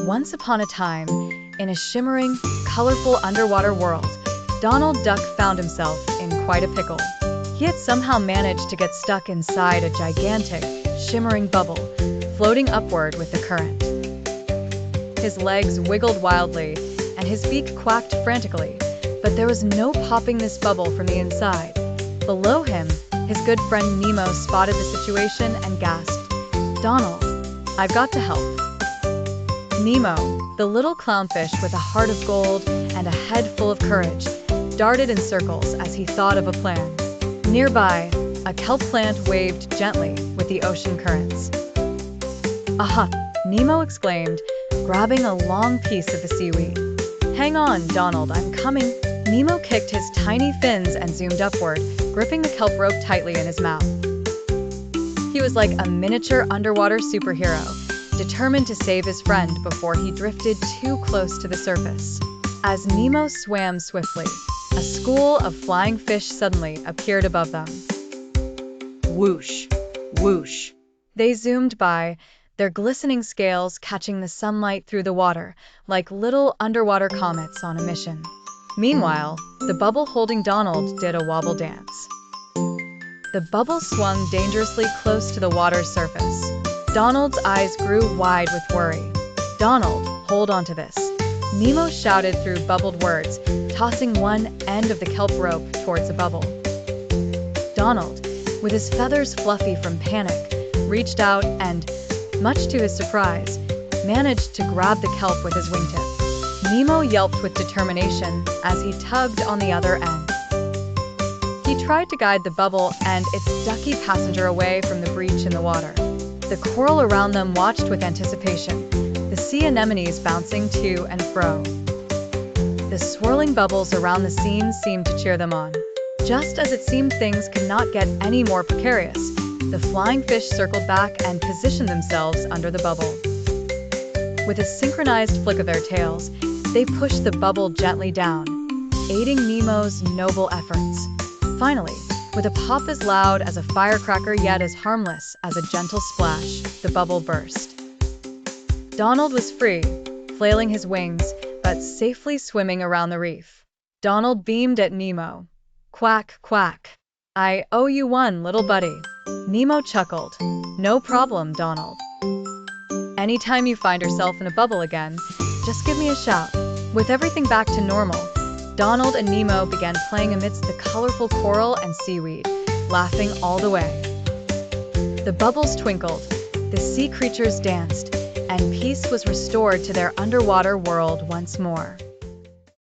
Once upon a time, in a shimmering, colorful underwater world, Donald Duck found himself in quite a pickle. He had somehow managed to get stuck inside a gigantic, shimmering bubble, floating upward with the current. His legs wiggled wildly, and his beak quacked frantically, but there was no popping this bubble from the inside. Below him, his good friend Nemo spotted the situation and gasped, "Donald, I've got to help." Nemo, the little clownfish with a heart of gold and a head full of courage, darted in circles as he thought of a plan. Nearby, a kelp plant waved gently with the ocean currents. "Aha!" Nemo exclaimed, grabbing a long piece of the seaweed. "Hang on, Donald, I'm coming." Nemo kicked his tiny fins and zoomed upward, gripping the kelp rope tightly in his mouth. He was like a miniature underwater superhero, determined to save his friend before he drifted too close to the surface. As Nemo swam swiftly, a school of flying fish suddenly appeared above them. Whoosh, whoosh. They zoomed by, their glistening scales catching the sunlight through the water like little underwater comets on a mission. Meanwhile, the bubble holding Donald did a wobble dance. The bubble swung dangerously close to the water's surface. Donald's eyes grew wide with worry. "Donald, hold on to this," Nemo shouted through bubbled words, tossing one end of the kelp rope towards the bubble. Donald, with his feathers fluffy from panic, reached out and, much to his surprise, managed to grab the kelp with his wingtip. Nemo yelped with determination as he tugged on the other end. He tried to guide the bubble and its ducky passenger away from the breach in the water. The coral around them watched with anticipation, the sea anemones bouncing to and fro. The swirling bubbles around the scene seemed to cheer them on. Just as it seemed things could not get any more precarious, the flying fish circled back and positioned themselves under the bubble. With a synchronized flick of their tails, they pushed the bubble gently down, aiding Nemo's noble efforts. Finally, with a pop as loud as a firecracker yet as harmless as a gentle splash, the bubble burst. Donald was free, flailing his wings, but safely swimming around the reef. Donald beamed at Nemo. "Quack, quack. I owe you one, little buddy." Nemo chuckled. "No problem, Donald. Anytime you find yourself in a bubble again, just give me a shout." With everything back to normal, Donald and Nemo began playing amidst the colorful coral and seaweed, laughing all the way. The bubbles twinkled, the sea creatures danced, and peace was restored to their underwater world once more.